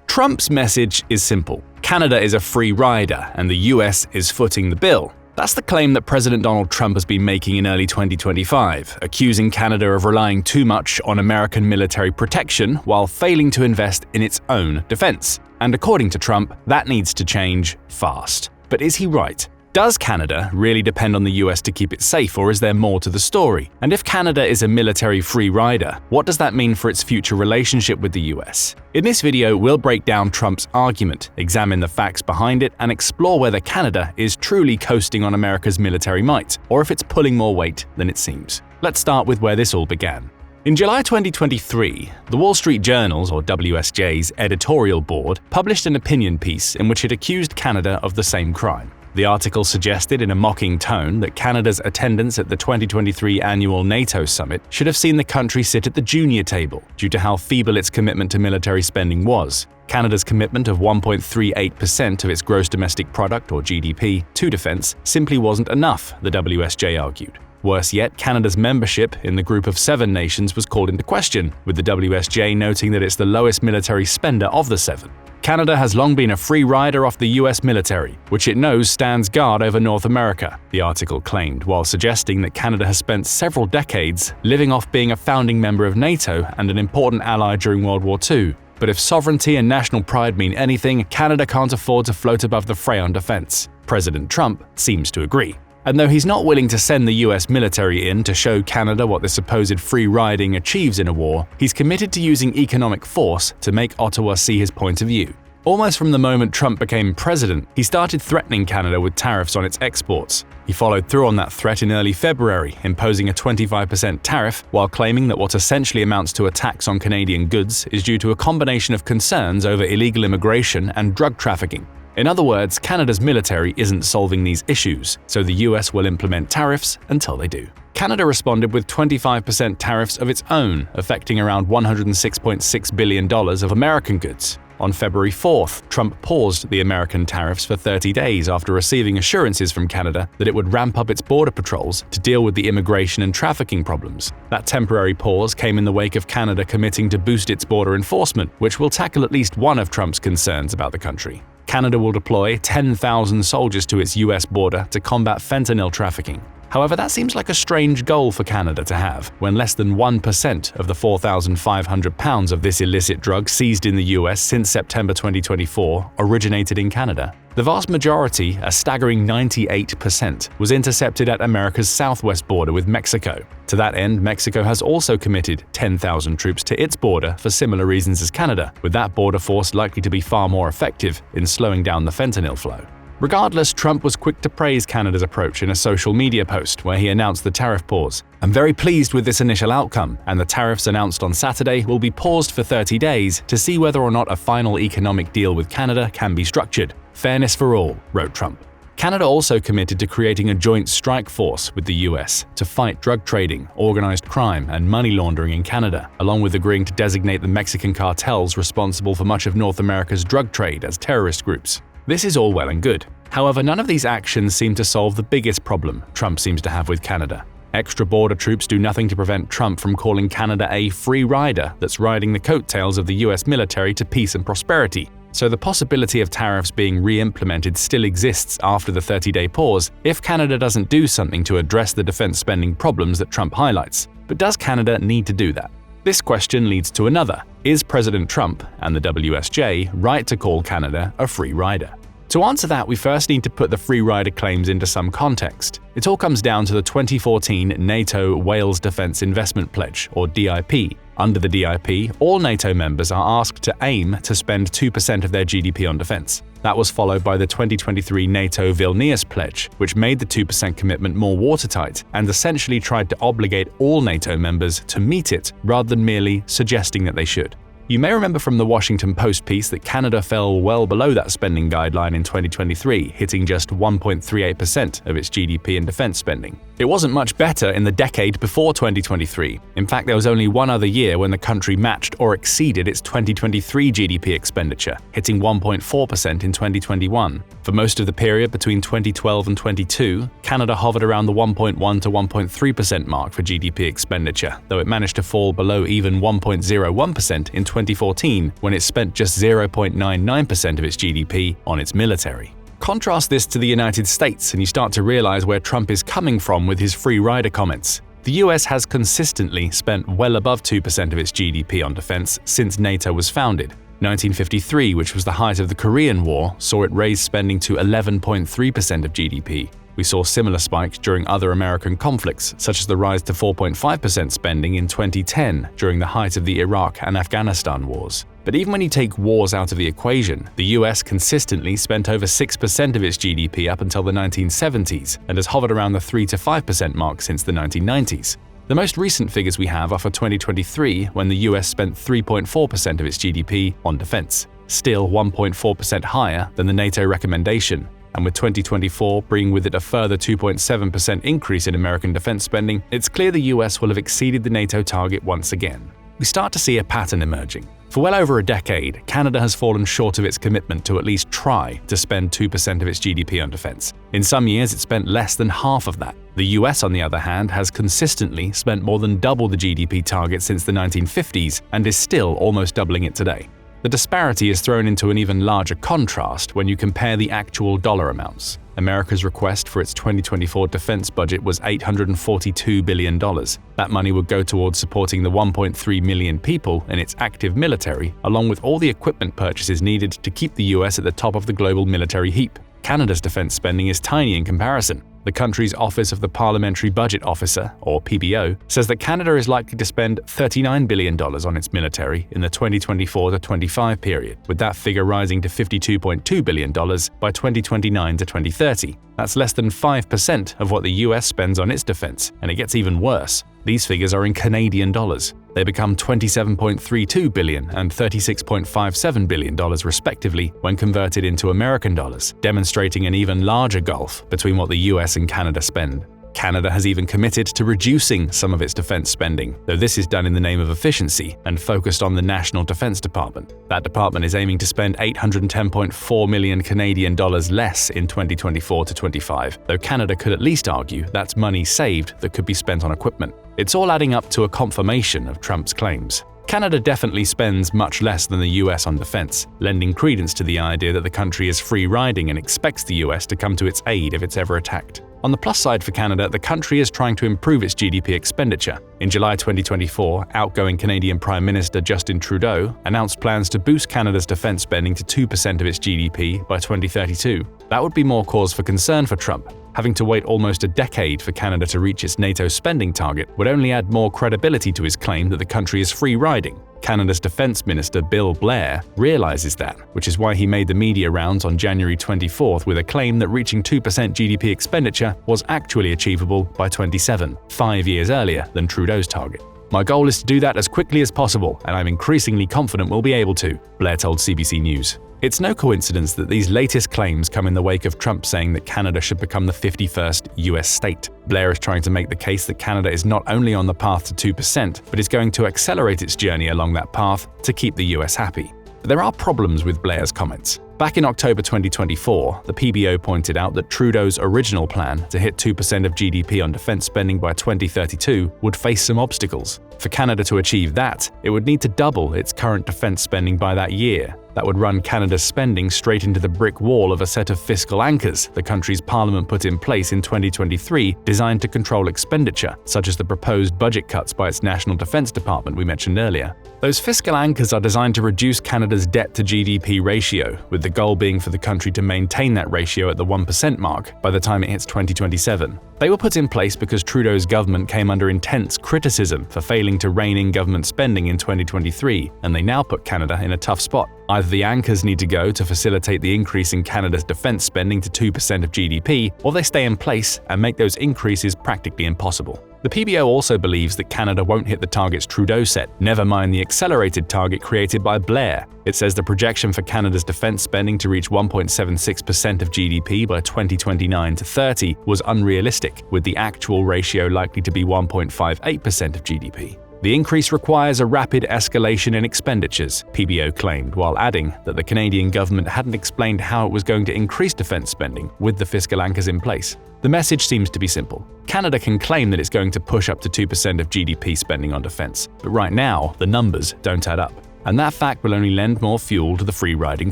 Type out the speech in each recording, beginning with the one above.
Trump's message is simple. Canada is a free rider and the US is footing the bill. That's the claim that President Donald Trump has been making in early 2025, accusing Canada of relying too much on American military protection while failing to invest in its own defense. And according to Trump, that needs to change fast. But is he right? Does Canada really depend on the US to keep it safe, or is there more to the story? And if Canada is a military free rider, what does that mean for its future relationship with the US? In this video, we'll break down Trump's argument, examine the facts behind it, and explore whether Canada is truly coasting on America's military might, or if it's pulling more weight than it seems. Let's start with where this all began. In July 2023, the Wall Street Journal's, or WSJ's, editorial board published an opinion piece in which it accused Canada of the same crime. The article suggested in a mocking tone that Canada's attendance at the 2023 annual NATO summit should have seen the country sit at the junior table due to how feeble its commitment to military spending was. Canada's commitment of 1.38% of its gross domestic product, or GDP, to defense simply wasn't enough, the WSJ argued. Worse yet, Canada's membership in the group of 7 nations was called into question, with the WSJ noting that it's the lowest military spender of the 7. Canada has long been a free rider off the US military, which it knows stands guard over North America, the article claimed, while suggesting that Canada has spent several decades living off being a founding member of NATO and an important ally during World War II. But if sovereignty and national pride mean anything, Canada can't afford to float above the fray on defense. President Trump seems to agree. And though he's not willing to send the US military in to show Canada what the supposed free riding achieves in a war, he's committed to using economic force to make Ottawa see his point of view. Almost from the moment Trump became president, he started threatening Canada with tariffs on its exports. He followed through on that threat in early February, imposing a 25% tariff while claiming that what essentially amounts to a tax on Canadian goods is due to a combination of concerns over illegal immigration and drug trafficking. In other words, Canada's military isn't solving these issues, so the US will implement tariffs until they do. Canada responded with 25% tariffs of its own, affecting around $106.6 billion of American goods. On February 4th, Trump paused the American tariffs for 30 days after receiving assurances from Canada that it would ramp up its border patrols to deal with the immigration and trafficking problems. That temporary pause came in the wake of Canada committing to boost its border enforcement, which will tackle at least one of Trump's concerns about the country. Canada will deploy 10,000 soldiers to its US border to combat fentanyl trafficking. However, that seems like a strange goal for Canada to have, when less than 1% of the 4,500 pounds of this illicit drug seized in the US since September 2024 originated in Canada. The vast majority, a staggering 98%, was intercepted at America's southwest border with Mexico. To that end, Mexico has also committed 10,000 troops to its border for similar reasons as Canada, with that border force likely to be far more effective in slowing down the fentanyl flow. Regardless, Trump was quick to praise Canada's approach in a social media post where he announced the tariff pause. "I'm very pleased with this initial outcome, and the tariffs announced on Saturday will be paused for 30 days to see whether or not a final economic deal with Canada can be structured. Fairness for all," wrote Trump. Canada also committed to creating a joint strike force with the US to fight drug trading, organized crime, and money laundering in Canada, along with agreeing to designate the Mexican cartels responsible for much of North America's drug trade as terrorist groups. This is all well and good. However, none of these actions seem to solve the biggest problem Trump seems to have with Canada. Extra border troops do nothing to prevent Trump from calling Canada a free rider that's riding the coattails of the US military to peace and prosperity. So the possibility of tariffs being re-implemented still exists after the 30-day pause if Canada doesn't do something to address the defense spending problems that Trump highlights. But does Canada need to do that? This question leads to another. Is President Trump and the WSJ right to call Canada a free rider? To answer that, we first need to put the free rider claims into some context. It all comes down to the 2014 NATO Wales Defence Investment Pledge, or DIP. Under the DIP, all NATO members are asked to aim to spend 2% of their GDP on defence. That was followed by the 2023 NATO Vilnius Pledge, which made the 2% commitment more watertight and essentially tried to obligate all NATO members to meet it rather than merely suggesting that they should. You may remember from the Washington Post piece that Canada fell well below that spending guideline in 2023, hitting just 1.38% of its GDP in defense spending. It wasn't much better in the decade before 2023. In fact, there was only one other year when the country matched or exceeded its 2023 GDP expenditure, hitting 1.4% in 2021. For most of the period between 2012 and 22, Canada hovered around the 1.1 to 1.3% mark for GDP expenditure, though it managed to fall below even 1.01% in 2014 when it spent just 0.99% of its GDP on its military. Contrast this to the United States and you start to realize where Trump is coming from with his free rider comments. The US has consistently spent well above 2% of its GDP on defense since NATO was founded. 1953, which was the height of the Korean War, saw it raise spending to 11.3% of GDP. We saw similar spikes during other American conflicts, such as the rise to 4.5% spending in 2010 during the height of the Iraq and Afghanistan wars. But even when you take wars out of the equation, the US consistently spent over 6% of its GDP up until the 1970s and has hovered around the 3 to 5% mark since the 1990s. The most recent figures we have are for 2023, when the US spent 3.4% of its GDP on defense, still 1.4% higher than the NATO recommendation. And with 2024 bringing with it a further 2.7% increase in American defense spending, it's clear the US will have exceeded the NATO target once again. We start to see a pattern emerging. For well over a decade, Canada has fallen short of its commitment to at least try to spend 2% of its GDP on defense. In some years, it spent less than half of that. The US, on the other hand, has consistently spent more than double the GDP target since the 1950s and is still almost doubling it today. The disparity is thrown into an even larger contrast when you compare the actual dollar amounts. America's request for its 2024 defense budget was $842 billion. That money would go towards supporting the 1.3 million people in its active military, along with all the equipment purchases needed to keep the US at the top of the global military heap. Canada's defense spending is tiny in comparison. The country's Office of the Parliamentary Budget Officer, or PBO, says that Canada is likely to spend $39 billion on its military in the 2024 to 25 period, with that figure rising to $52.2 billion by 2029 to 2030. That's less than 5% of what the US spends on its defense, and it gets even worse. These figures are in Canadian dollars. They become $27.32 billion and $36.57 billion respectively when converted into American dollars, demonstrating an even larger gulf between what the US and Canada spend. Canada has even committed to reducing some of its defense spending, though this is done in the name of efficiency and focused on the National Defense Department. That department is aiming to spend $810.4 million Canadian dollars less in 2024 to 25, though Canada could at least argue that's money saved that could be spent on equipment. It's all adding up to a confirmation of Trump's claims. Canada definitely spends much less than the US on defense, lending credence to the idea that the country is free-riding and expects the US to come to its aid if it's ever attacked. On the plus side for Canada, the country is trying to improve its GDP expenditure. In July 2024, outgoing Canadian Prime Minister Justin Trudeau announced plans to boost Canada's defense spending to 2% of its GDP by 2032. That would be more cause for concern for Trump. Having to wait almost a decade for Canada to reach its NATO spending target would only add more credibility to his claim that the country is free-riding. Canada's Defense Minister Bill Blair realizes that, which is why he made the media rounds on January 24th with a claim that reaching 2% GDP expenditure was actually achievable by 27, 5 years earlier than Trudeau's target. "My goal is to do that as quickly as possible, and I'm increasingly confident we'll be able to," Blair told CBC News. It's no coincidence that these latest claims come in the wake of Trump saying that Canada should become the 51st US state. Blair is trying to make the case that Canada is not only on the path to 2%, but is going to accelerate its journey along that path to keep the US happy. But there are problems with Blair's comments. Back in October 2024, the PBO pointed out that Trudeau's original plan to hit 2% of GDP on defense spending by 2032 would face some obstacles. For Canada to achieve that, it would need to double its current defense spending by that year. That would run Canada's spending straight into the brick wall of a set of fiscal anchors the country's parliament put in place in 2023 designed to control expenditure, such as the proposed budget cuts by its National Defense Department we mentioned earlier. Those fiscal anchors are designed to reduce Canada's debt to GDP ratio, with the goal being for the country to maintain that ratio at the 1% mark by the time it hits 2027. They were put in place because Trudeau's government came under intense criticism for failing to rein in government spending in 2023, and they now put Canada in a tough spot. Either the anchors need to go to facilitate the increase in Canada's defense spending to 2% of GDP, or they stay in place and make those increases practically impossible. The PBO also believes that Canada won't hit the targets Trudeau set, never mind the accelerated target created by Blair. It says the projection for Canada's defense spending to reach 1.76% of GDP by 2029-30 was unrealistic, with the actual ratio likely to be 1.58% of GDP. The increase requires a rapid escalation in expenditures, PBO claimed, while adding that the Canadian government hadn't explained how it was going to increase defense spending with the fiscal anchors in place. The message seems to be simple. Canada can claim that it's going to push up to 2% of GDP spending on defense, but right now, the numbers don't add up. And that fact will only lend more fuel to the free-riding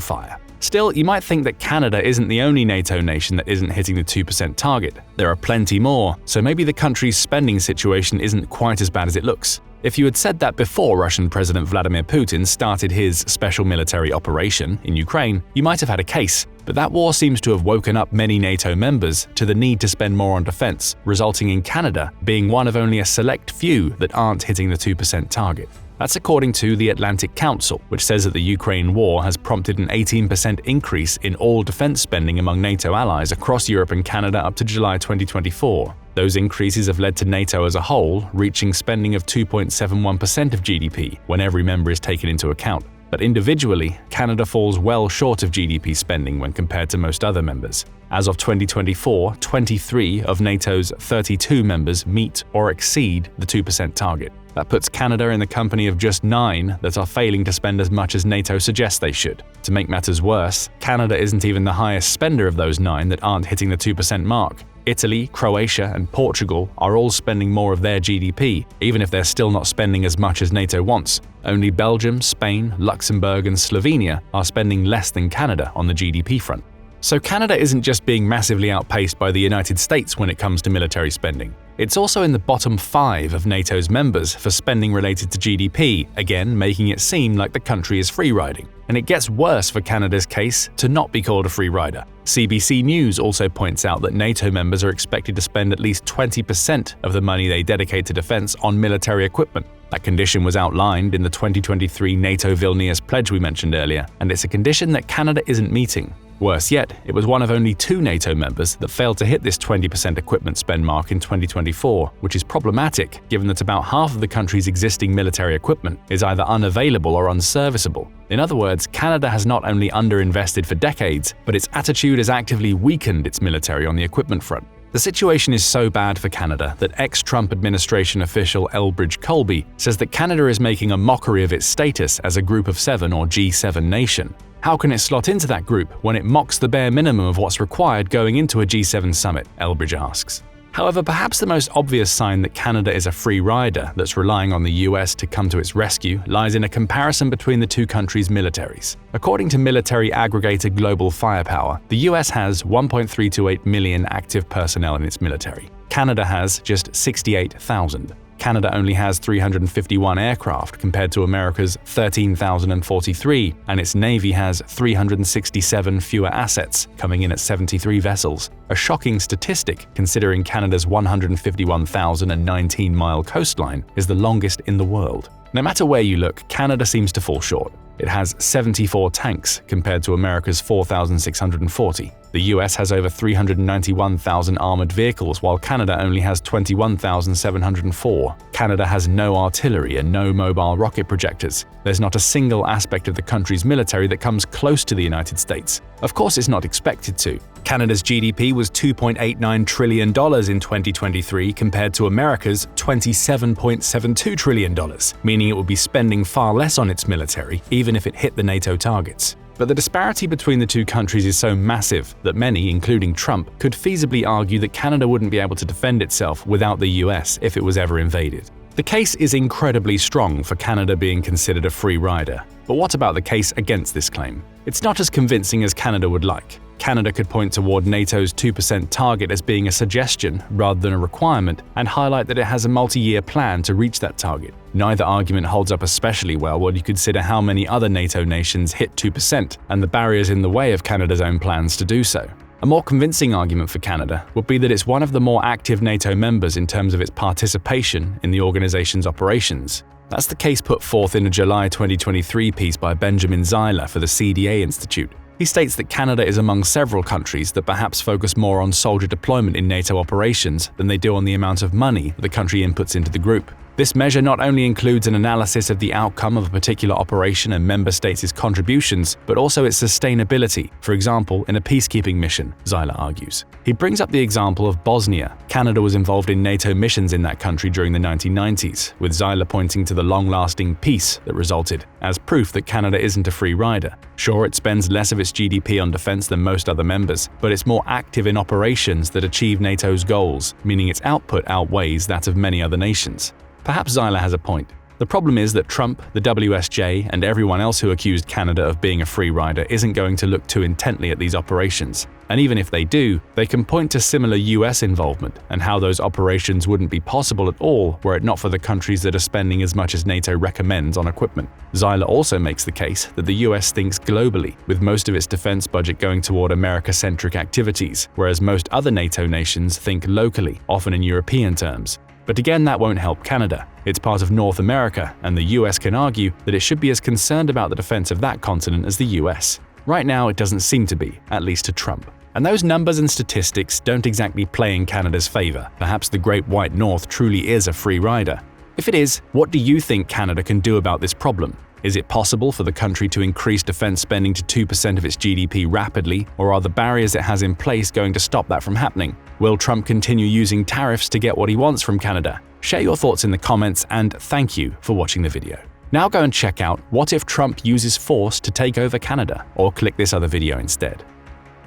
fire. Still, you might think that Canada isn't the only NATO nation that isn't hitting the 2% target. There are plenty more, so maybe the country's spending situation isn't quite as bad as it looks. If you had said that before Russian President Vladimir Putin started his special military operation in Ukraine, you might have had a case. But that war seems to have woken up many NATO members to the need to spend more on defense, resulting in Canada being one of only a select few that aren't hitting the 2% target. That's according to the Atlantic Council, which says that the Ukraine war has prompted an 18% increase in all defense spending among NATO allies across Europe and Canada up to July 2024. Those increases have led to NATO as a whole reaching spending of 2.71% of GDP when every member is taken into account. But individually, Canada falls well short of GDP spending when compared to most other members. As of 2024, 23 of NATO's 32 members meet or exceed the 2% target. That puts Canada in the company of just 9 that are failing to spend as much as NATO suggests they should. To make matters worse, Canada isn't even the highest spender of those 9 that aren't hitting the 2% mark. Italy, Croatia, and Portugal are all spending more of their GDP, even if they're still not spending as much as NATO wants. Only Belgium, Spain, Luxembourg, and Slovenia are spending less than Canada on the GDP front. So Canada isn't just being massively outpaced by the United States when it comes to military spending. It's also in the bottom 5 of NATO's members for spending related to GDP, again making it seem like the country is free-riding. And it gets worse for Canada's case to not be called a free rider. CBC News also points out that NATO members are expected to spend at least 20% of the money they dedicate to defense on military equipment. That condition was outlined in the 2023 NATO Vilnius Pledge we mentioned earlier, and it's a condition that Canada isn't meeting. Worse yet, it was one of only 2 NATO members that failed to hit this 20% equipment spend mark in 2024, which is problematic given that about half of the country's existing military equipment is either unavailable or unserviceable. In other words, Canada has not only underinvested for decades, but its attitude has actively weakened its military on the equipment front. The situation is so bad for Canada that ex-Trump administration official Elbridge Colby says that Canada is making a mockery of its status as a Group of 7 or G7 nation. How can it slot into that group when it mocks the bare minimum of what's required going into a G7 summit, Elbridge asks. However, perhaps the most obvious sign that Canada is a free rider that's relying on the US to come to its rescue lies in a comparison between the two countries' militaries. According to military aggregator Global Firepower, the US has 1.328 million active personnel in its military. Canada has just 68,000. Canada only has 351 aircraft compared to America's 13,043, and its Navy has 367 fewer assets, coming in at 73 vessels. A shocking statistic considering Canada's 151,019-mile coastline is the longest in the world. No matter where you look, Canada seems to fall short. It has 74 tanks compared to America's 4,640. The US has over 391,000 armored vehicles, while Canada only has 21,704. Canada has no artillery and no mobile rocket projectors. There's not a single aspect of the country's military that comes close to the United States. Of course, it's not expected to. Canada's GDP was $2.89 trillion in 2023 compared to America's $27.72 trillion, meaning it would be spending far less on its military, even if it hit the NATO targets. But the disparity between the two countries is so massive that many, including Trump, could feasibly argue that Canada wouldn't be able to defend itself without the US if it was ever invaded. The case is incredibly strong for Canada being considered a free rider. But what about the case against this claim? It's not as convincing as Canada would like. Canada could point toward NATO's 2% target as being a suggestion rather than a requirement, and highlight that it has a multi-year plan to reach that target. Neither argument holds up especially well when you consider how many other NATO nations hit 2% and the barriers in the way of Canada's own plans to do so. A more convincing argument for Canada would be that it's one of the more active NATO members in terms of its participation in the organization's operations. That's the case put forth in a July 2023 piece by Benjamin Zeiler for the CDA Institute. He states that Canada is among several countries that perhaps focus more on soldier deployment in NATO operations than they do on the amount of money the country inputs into the group. This measure not only includes an analysis of the outcome of a particular operation and member states' contributions, but also its sustainability, for example, in a peacekeeping mission, Zeiler argues. He brings up the example of Bosnia. Canada was involved in NATO missions in that country during the 1990s, with Zeiler pointing to the long-lasting peace that resulted, as proof that Canada isn't a free rider. Sure, it spends less of its GDP on defense than most other members, but it's more active in operations that achieve NATO's goals, meaning its output outweighs that of many other nations. Perhaps Zeiler has a point. The problem is that Trump, the WSJ, and everyone else who accused Canada of being a free rider isn't going to look too intently at these operations. And even if they do, they can point to similar US involvement and how those operations wouldn't be possible at all were it not for the countries that are spending as much as NATO recommends on equipment. Zeiler also makes the case that the US thinks globally, with most of its defense budget going toward America-centric activities, whereas most other NATO nations think locally, often in European terms. But again, that won't help Canada. It's part of North America, and the US can argue that it should be as concerned about the defense of that continent as the US. Right now, it doesn't seem to be, at least to Trump. And those numbers and statistics don't exactly play in Canada's favor. Perhaps the Great White North truly is a free rider. If it is, what do you think Canada can do about this problem? Is it possible for the country to increase defense spending to 2% of its GDP rapidly, or are the barriers it has in place going to stop that from happening? Will Trump continue using tariffs to get what he wants from Canada? Share your thoughts in the comments, and thank you for watching the video. Now go and check out What If Trump Uses Force to Take Over Canada, or click this other video instead.